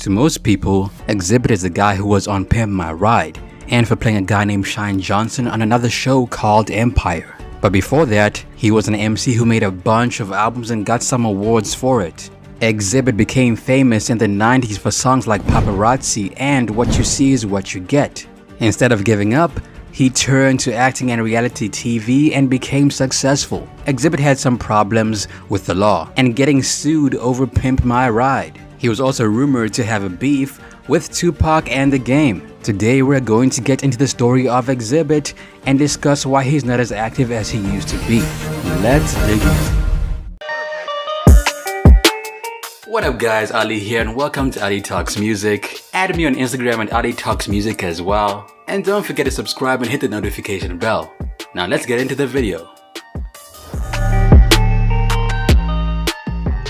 To most people, Xzibit is the guy who was on Pimp My Ride and for playing a guy named Shyne Johnson on another show called Empire. But before that, he was an MC who made a bunch of albums and got some awards for it. Xzibit became famous in the 90s for songs like Paparazzi and What You See Is What You Get. Instead of giving up, he turned to acting and reality TV and became successful. Xzibit had some problems with the law and getting sued over Pimp My Ride. He was also rumored to have a beef with Tupac and The Game. Today we're going to get into the story of Xzibit and discuss why he's not as active as he used to be. Let's dig in. What up guys, Ali here and welcome to Ali Talks Music. Add me on Instagram at Ali Talks Music as well. And don't forget to subscribe and hit the notification bell. Now let's get into the video.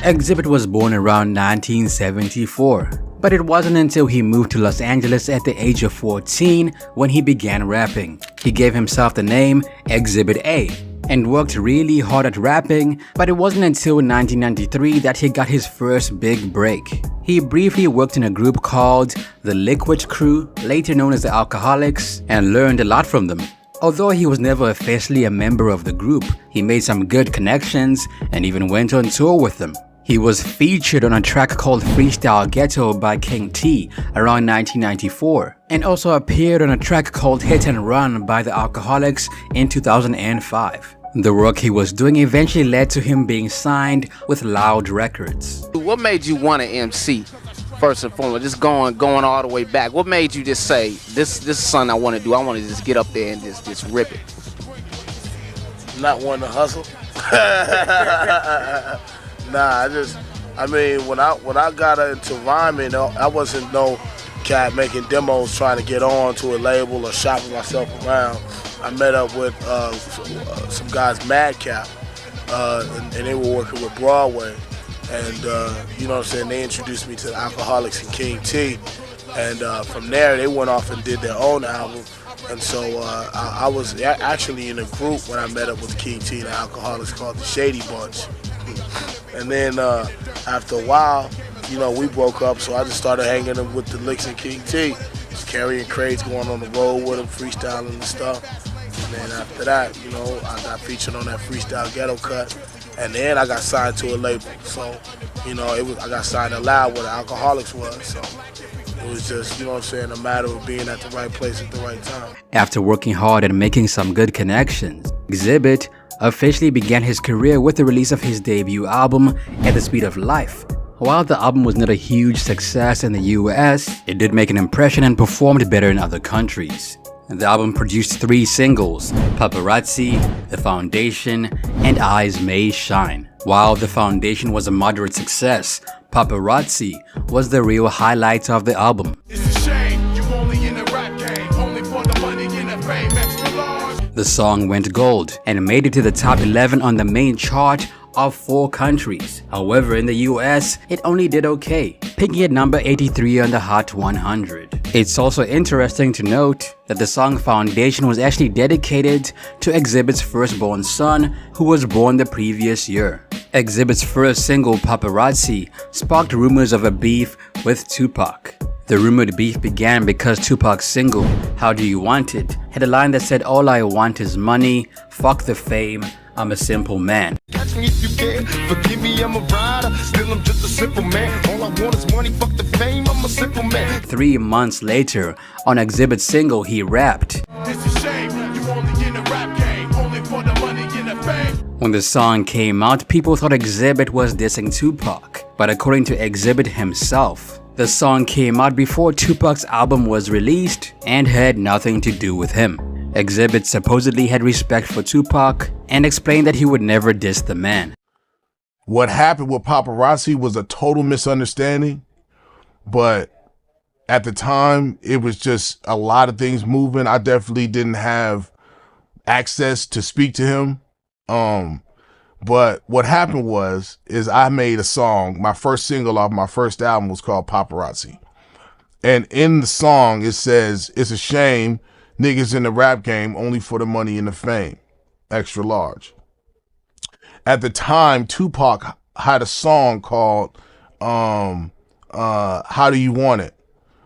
Xzibit was born around 1974, but it wasn't until he moved to Los Angeles at the age of 14 when he began rapping. He gave himself the name Xzibit A and worked really hard at rapping, but it wasn't until 1993 that he got his first big break. He briefly worked in a group called the Liquid Crew, later known as the Alcoholics, and learned a lot from them. Although he was never officially a member of the group, he made some good connections and even went on tour with them. He was featured on a track called Freestyle Ghetto by King T around 1994 and also appeared on a track called Hit and Run by the Alcoholics in 2005. The work he was doing eventually led to him being signed with Loud Records. What made you want to MC? First and foremost, just going all the way back. What made you just say, this is something I want to do. I want to just get up there and just rip it? Not wanting to hustle. Nah, I mean, when I got into rhyming, I wasn't no cat making demos trying to get on to a label or shopping myself around. I met up with some guys, Madcap, and they were working with Broadway. And, you know what I'm saying, they introduced me to the Alcoholics and King T. And from there, they went off and did their own album. And so I was actually in a group when I met up with King T and the Alcoholics called the Shady Bunch. And then after a while, you know, we broke up, so I just started hanging with the Licks and King T. Just carrying crates, going on the road with them, freestyling and stuff. And then after that, you know, I got featured on that Freestyle Ghetto cut. And then I got signed to a label. So, you know, I got signed to Loud where the Alcoholics was. So it was just, you know what I'm saying, a matter of being at the right place at the right time. After working hard and making some good connections, Xzibit officially began his career with the release of his debut album, At the Speed of Life. While the album was not a huge success in the US, it did make an impression and performed better in other countries. The album produced 3 singles, Paparazzi, The Foundation, and Eyes May Shine. While The Foundation was a moderate success, Paparazzi was the real highlight of the album. It's a shame you only in the rap game, only for the money and the fame, extra large. The song went gold and made it to the top 11 on the main chart of 4 countries. However, in the US, it only did okay, peaking at number 83 on the Hot 100. It's also interesting to note that the song Foundation was actually dedicated to Xzibit's firstborn son, who was born the previous year. Xzibit's first single, Paparazzi, sparked rumors of a beef with Tupac. The rumored beef began because Tupac's single, How Do You Want It, had a line that said, "All I want is money, fuck the fame, I'm a simple man." Catch me if you can, forgive me, I'm a rider, still I'm just a simple man. All I want is money, fuck the fame, I'm a simple man. 3 months later, on Xzibit's single, he rapped, It's a shame you only in the rap game, only for the money and the fame. When the song came out, people thought Xzibit was dissing Tupac. But according to Xzibit himself, the song came out before Tupac's album was released and had nothing to do with him. Xzibit supposedly had respect for Tupac and explained that he would never diss the man. What happened with Paparazzi was a total misunderstanding, but at the time, it was just a lot of things moving. I definitely didn't have access to speak to him. But what happened is I made a song. My first single off my first album was called Paparazzi. And in the song, it says, "It's a shame niggas in the rap game only for the money and the fame, extra large." At the time, Tupac had a song called how do you want it?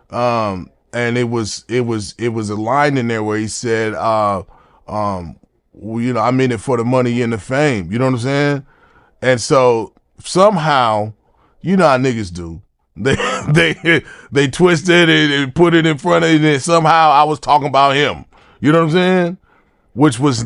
And it was a line in there where he said, well, you know, I'm in it for the money and the fame. You know what I'm saying? And so somehow, you know how niggas do. They twisted it and put it in front of it, and somehow I was talking about him. You know what I'm saying? Which was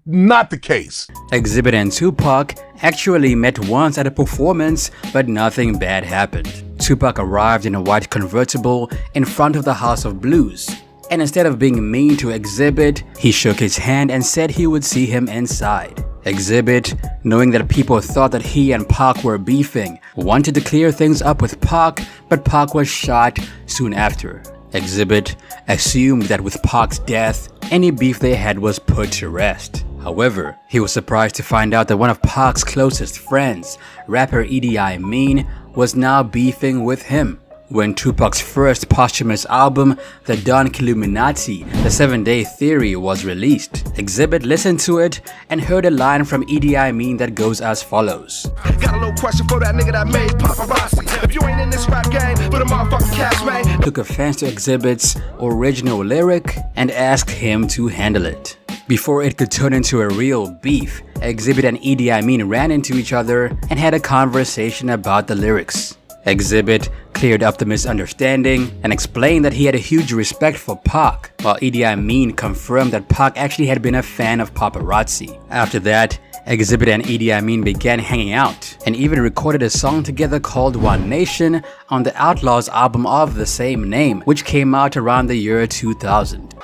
not the case. Xzibit and Tupac actually met once at a performance, but nothing bad happened. Tupac arrived in a white convertible in front of the House of Blues, and instead of being mean to Xzibit, he shook his hand and said he would see him inside. Xzibit, knowing that people thought that he and Pac were beefing, wanted to clear things up with Pac, but Pac was shot soon after. Xzibit assumed that with Pac's death, any beef they had was put to rest. However, he was surprised to find out that one of Pac's closest friends, rapper EDI Mean, was now beefing with him. When Tupac's first posthumous album, The Don Illuminati, The 7 Day Theory, was released, Xzibit listened to it and heard a line from EDI Mean that goes as follows. Got a little question for that nigga that made Paparazzi. If you ain't in this rap game, put a motherfucking cash, man. Took offense to Xzibit's original lyric and asked him to handle it. Before it could turn into a real beef, Xzibit and EDI Mean ran into each other and had a conversation about the lyrics. Xzibit cleared up the misunderstanding and explained that he had a huge respect for Pac, while EDI Mean confirmed that Pac actually had been a fan of Paparazzi. After that, Xzibit and EDI Mean began hanging out and even recorded a song together called One Nation on the Outlaws album of the same name, which came out around the year 2000.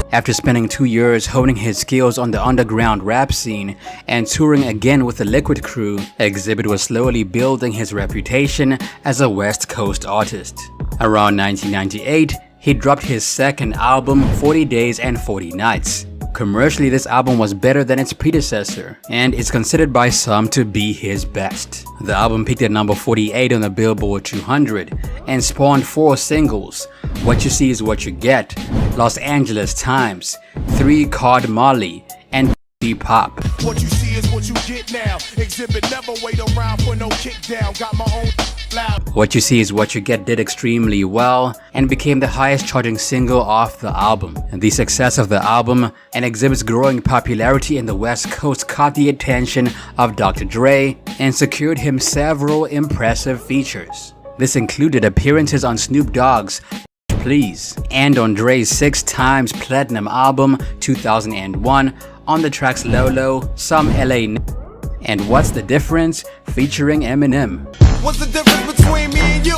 After spending 2 years honing his skills on the underground rap scene and touring again with the Liquid Crew, Xzibit was slowly building his reputation as a West Coast artist. Around 1998, he dropped his second album, 40 Days and 40 Nights. Commercially, this album was better than its predecessor, and is considered by some to be his best. The album peaked at number 48 on the Billboard 200 and spawned 4 singles: What You See Is What You Get, Los Angeles Times, 3 Card Molly, and Pop. What you see is what you get now. Xzibit never wait around for no kick down. Got my own loud. What You See Is What You Get did extremely well and became the highest charting single off the album. And the success of the album and Xzibit's growing popularity in the West Coast caught the attention of Dr. Dre and secured him several impressive features. This included appearances on Snoop Dogg's Please and on Dre's 6 times platinum album 2001 on the tracks Lolo, Some LA and What's the Difference featuring Eminem. What's the difference between me and you?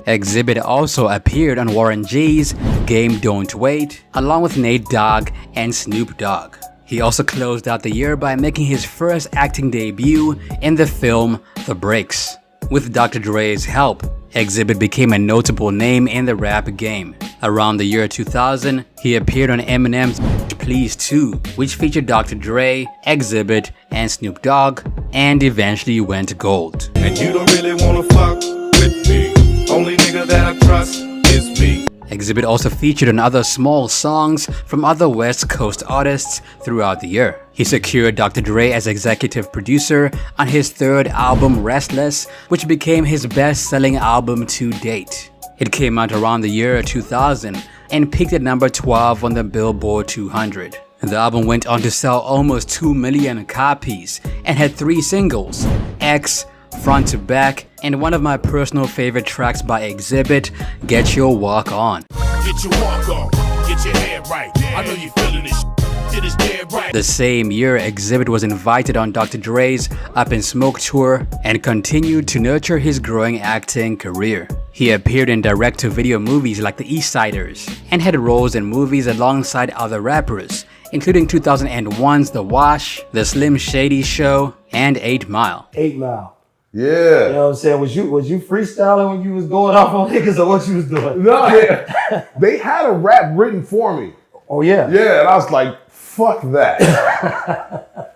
Xzibit also appeared on Warren G's Game Don't Wait along with Nate Dogg and Snoop Dogg. He also closed out the year by making his first acting debut in the film The Breaks. With Dr. Dre's help, Xzibit became a notable name in the rap game. Around the year 2000, he appeared on Eminem's Please 2, which featured Dr. Dre, Xzibit, and Snoop Dogg, and eventually went gold. And you don't really wanna fuck with me. Only nigga that I trust is me. Xzibit also featured on other small songs from other West Coast artists throughout the year. He secured Dr. Dre as executive producer on his 3rd album, Restless, which became his best-selling album to date. It came out around the year 2000 and peaked at number 12 on the Billboard 200. The album went on to sell almost 2 million copies and had 3 singles: X, Front to Back, and one of my personal favorite tracks by Xzibit, Get Your Walk On. Get your walk on, get your head right. I know you feeling this shit is dead right. The same year, Xzibit was invited on Dr. Dre's Up in Smoke tour and continued to nurture his growing acting career. He appeared in direct-to-video movies like The East Siders and had roles in movies alongside other rappers, including 2001's The Wash, The Slim Shady Show, and 8 Mile. 8 Mile. Yeah. You know what I'm saying? Was you freestyling when you was going off on niggas, or what you was doing? No, yeah. They had a rap written for me. Oh yeah. Yeah, and I was like, fuck that.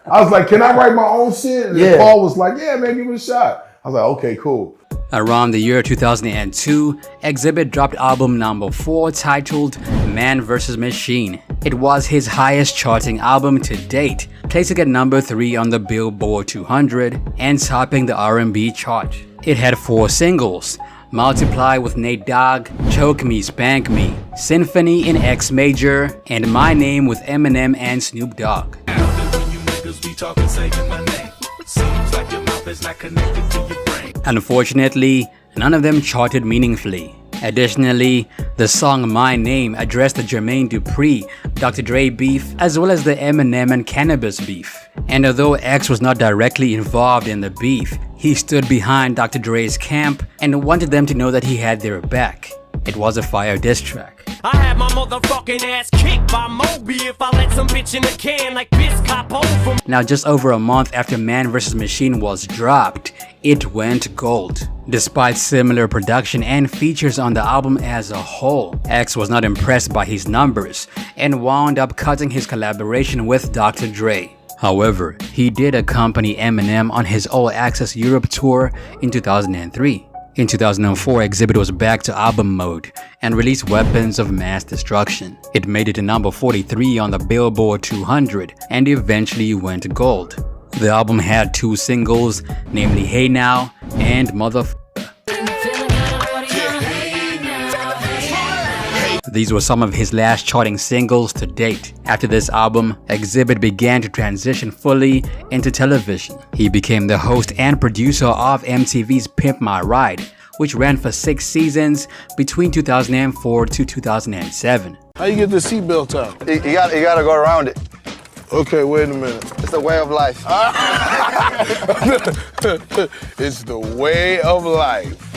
I was like, can I write my own shit? And Paul was like, yeah, man, give it a shot. I was like, okay, cool. Around the year 2002, Xzibit dropped album number 4 titled Man vs. Machine. It was his highest charting album to date, placing at number 3 on the Billboard 200 and topping the R&B chart. It had 4 singles: Multiply with Nate Dogg, Choke Me, Spank Me, Symphony in X Major, and My Name with Eminem and Snoop Dogg. Unfortunately, none of them charted meaningfully. Additionally, the song My Name addressed the Jermaine Dupri, Dr. Dre beef, as well as the Eminem and Cannabis beef. And although X was not directly involved in the beef, he stood behind Dr. Dre's camp and wanted them to know that he had their back. It was a fire diss track. I had my motherfucking ass kicked by Moby if I let some bitch in a can like Biz Capo from. Now, just over a month after Man vs. Machine was dropped, it went gold. Despite similar production and features on the album as a whole, X was not impressed by his numbers and wound up cutting his collaboration with Dr. Dre. However, he did accompany Eminem on his All Access Europe tour in 2003. In 2004, Xzibit was back to album mode and released Weapons of Mass Destruction. It made it to number 43 on the Billboard 200 and eventually went gold. The album had 2 singles, namely Hey Now and Motherfucker. These were some of his last charting singles to date. After this album, Xzibit began to transition fully into television. He became the host and producer of MTV's Pimp My Ride, which ran for 6 seasons between 2004 to 2007. How you get the seatbelt up? You gotta go around it. Okay, wait a minute. It's the way of life. It's the way of life.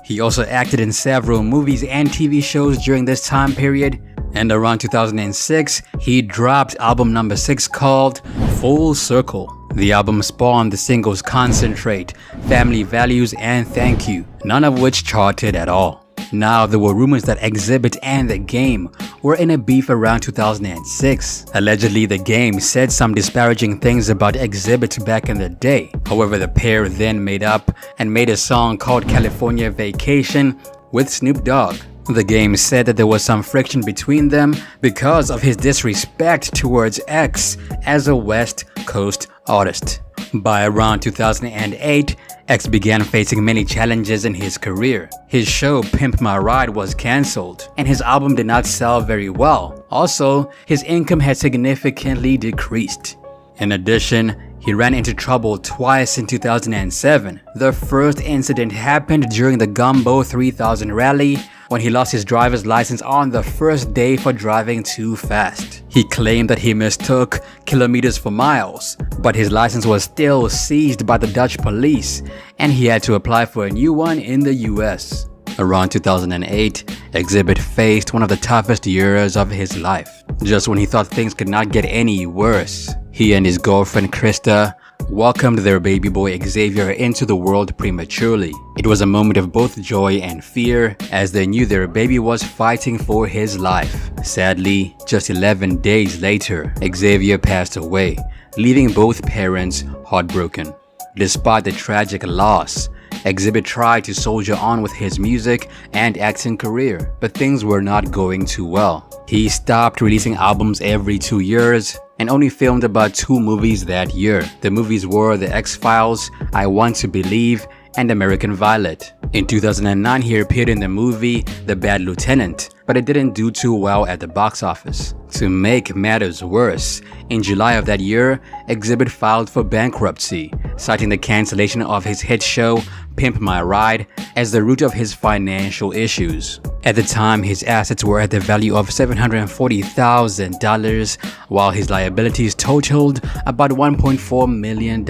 He also acted in several movies and TV shows during this time period, and around 2006, he dropped album number 6 called Full Circle. The album spawned the singles Concentrate, Family Values, and Thank You, none of which charted at all. Now, there were rumors that Xzibit and The Game were in a beef around 2006. Allegedly, The Game said some disparaging things about Xzibit back in the day. However, the pair then made up and made a song called California Vacation with Snoop Dogg. The Game said that there was some friction between them because of his disrespect towards X as a West Coast artist. By around 2008, X began facing many challenges in his career. His show Pimp My Ride was cancelled, and his album did not sell very well. Also, his income had significantly decreased. In addition, he ran into trouble twice in 2007. The first incident happened during the Gumbo 3000 rally when he lost his driver's license on the first day for driving too fast. He claimed that he mistook kilometers for miles, but his license was still seized by the Dutch police and he had to apply for a new one in the US. Around 2008, Xzibit faced one of the toughest years of his life. Just when he thought things could not get any worse, he and his girlfriend Krista welcomed their baby boy Xavier into the world prematurely. It was a moment of both joy and fear as they knew their baby was fighting for his life. Sadly, just 11 days later, Xavier passed away, leaving both parents heartbroken. Despite the tragic loss, Xzibit tried to soldier on with his music and acting career, but things were not going too well. He stopped releasing albums every 2 years and only filmed about 2 movies that year. The movies were The X-Files, I Want to Believe, and American Violet. In 2009, he appeared in the movie The Bad Lieutenant, but it didn't do too well at the box office. To make matters worse, in July of that year, Xzibit filed for bankruptcy, citing the cancellation of his hit show Pimp My Ride as the root of his financial issues. At the time, his assets were at the value of $740,000, while his liabilities totaled about $1.4 million.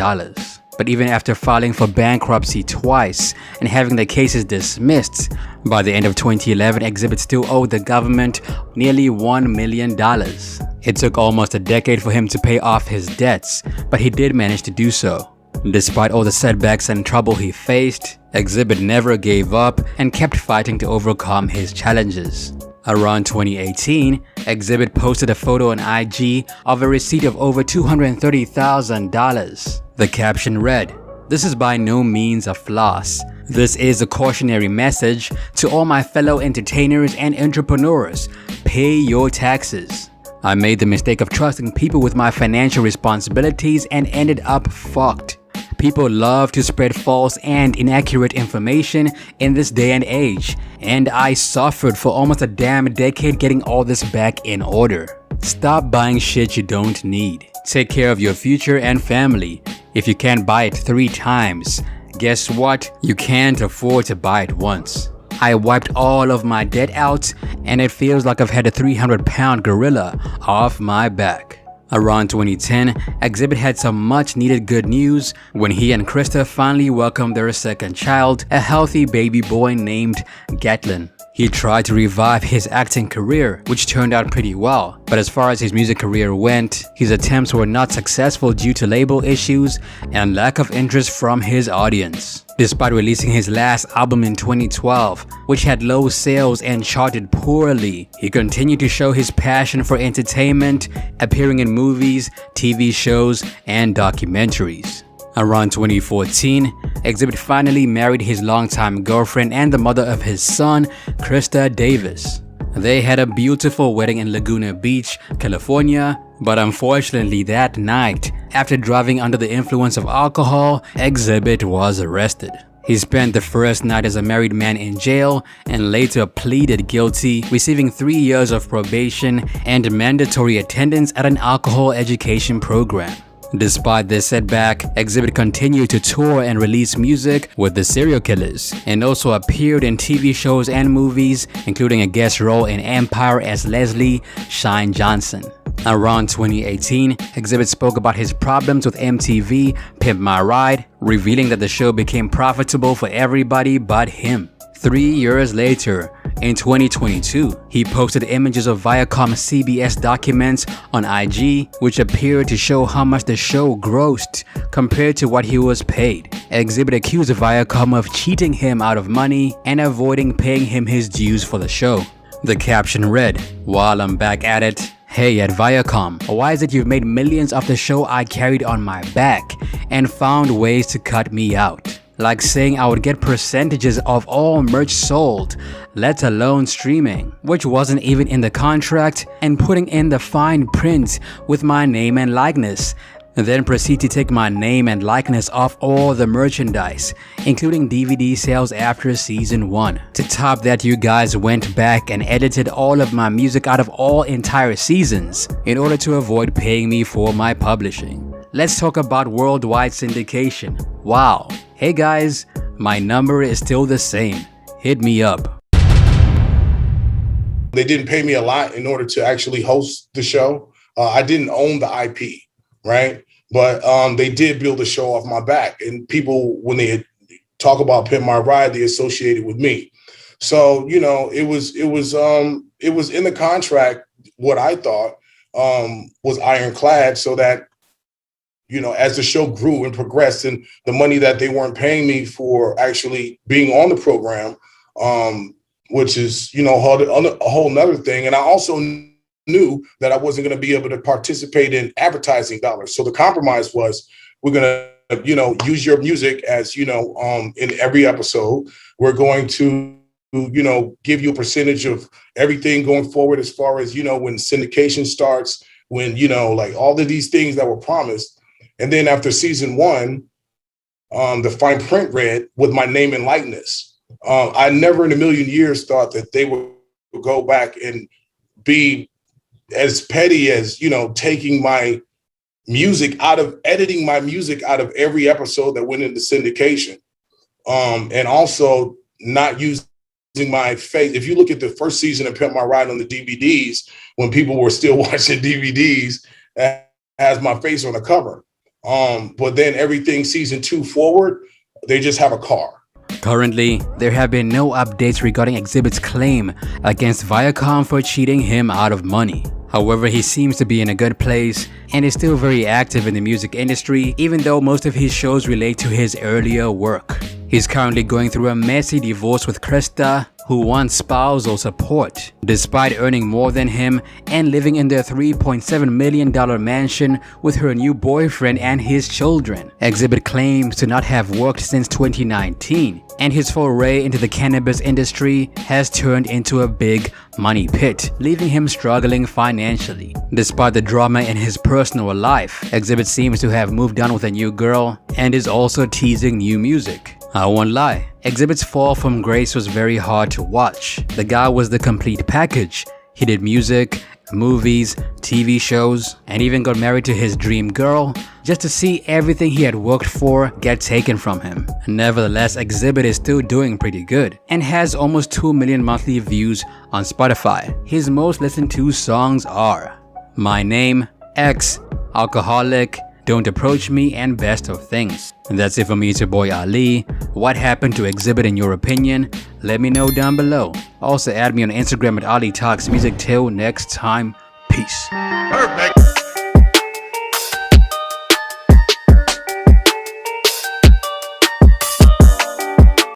But even after filing for bankruptcy twice and having the cases dismissed, by the end of 2011, Xzibit still owed the government nearly $1 million. It took almost a decade for him to pay off his debts, but he did manage to do so. Despite all the setbacks and trouble he faced, Xzibit never gave up and kept fighting to overcome his challenges. Around 2018, Xzibit posted a photo on IG of a receipt of over $230,000. The caption read, "This is by no means a floss. This is a cautionary message to all my fellow entertainers and entrepreneurs. Pay your taxes. I made the mistake of trusting people with my financial responsibilities and ended up fucked. People love to spread false and inaccurate information in this day and age, and I suffered for almost a damn decade getting all this back in order. Stop buying shit you don't need. Take care of your future and family. If you can't buy it 3 times, guess what? You can't afford to buy it once. I wiped all of my debt out, and it feels like I've had a 300-pound gorilla off my back. Around 2010, Xzibit had some much needed good news when he and Krista finally welcomed their second child, a healthy baby boy named Gatlin. He tried to revive his acting career, which turned out pretty well, but as far as his music career went, his attempts were not successful due to label issues and lack of interest from his audience. Despite releasing his last album in 2012, which had low sales and charted poorly, he continued to show his passion for entertainment, appearing in movies, TV shows, and documentaries. Around 2014, Xzibit finally married his longtime girlfriend and the mother of his son, Krista Davis. They had a beautiful wedding in Laguna Beach, California, but unfortunately that night, after driving under the influence of alcohol, Xzibit was arrested. He spent the first night as a married man in jail and later pleaded guilty, receiving 3 years of probation and mandatory attendance at an alcohol education program. Despite this setback, Xzibit continued to tour and release music with the Serial Killers, and also appeared in TV shows and movies, including a guest role in Empire as Leslie, Shyne Johnson. Around 2018, Xzibit spoke about his problems with MTV Pimp My Ride, revealing that the show became profitable for everybody but him. 3 years later, in 2022, he posted images of Viacom CBS documents on IG, which appeared to show how much the show grossed compared to what he was paid. Xzibit accused Viacom of cheating him out of money and avoiding paying him his dues for the show. The caption read, "While I'm back at it, hey at Viacom, why is it you've made millions off the show I carried on my back and found ways to cut me out? Like saying I would get percentages of all merch sold, let alone streaming, which wasn't even in the contract, and putting in the fine print with my name and likeness. Then proceed to take my name and likeness off all the merchandise, including DVD sales after season 1. To top that, you guys went back and edited all of my music out of all entire seasons in order to avoid paying me for my publishing. Let's talk about worldwide syndication. Wow. Hey guys, my number is still the same. Hit me up." They didn't pay me a lot in order to actually host the show. I didn't own the IP, right? But they did build the show off my back. And people, when they talk about Pimp My Ride, they associate it with me. So, you know, it was in the contract. What I thought was ironclad, so that, you know, as the show grew and progressed, and the money that they weren't paying me for actually being on the program, which is, you know, a whole nother thing. And I also knew that I wasn't going to be able to participate in advertising dollars. So the compromise was, we're going to, you know, use your music as, you know, in every episode. We're going to, you know, give you a percentage of everything going forward, as far as, you know, when syndication starts, when, you know, like all of these things that were promised. And then after season 1, the fine print read with my name and likeness. I never in a million years thought that they would go back and be as petty as, you know, taking my music out of, editing my music out of every episode that went into syndication. And also not using my face. If you look at the first season of Pimp My Ride on the DVDs, when people were still watching DVDs, it has my face on the cover. But then everything season 2 forward, they just have a car. Currently, there have been no updates regarding Xzibit's claim against Viacom for cheating him out of money. However, he seems to be in a good place and is still very active in the music industry, even though most of his shows relate to his earlier work. He's currently going through a messy divorce with Krista, who wants spousal support. Despite earning more than him and living in their $3.7 million mansion with her new boyfriend and his children, Xzibit claims to not have worked since 2019, and his foray into the cannabis industry has turned into a big money pit, leaving him struggling financially. Despite the drama in his personal life, Xzibit seems to have moved on with a new girl and is also teasing new music. I won't lie, Xzibit's fall from grace was very hard to watch. The guy was the complete package. He did music, movies, TV shows, and even got married to his dream girl just to see everything he had worked for get taken from him. Nevertheless, Xzibit is still doing pretty good and has almost 2 million monthly views on Spotify. His most listened to songs are My Name, X, Alcoholic, Don't Approach Me, and Best of Things. And that's it for me, it's your boy Ali. What happened to Xzibit in your opinion? Let me know down below. Also add me on Instagram at Ali Talks Music. Till next time, peace. Perfect.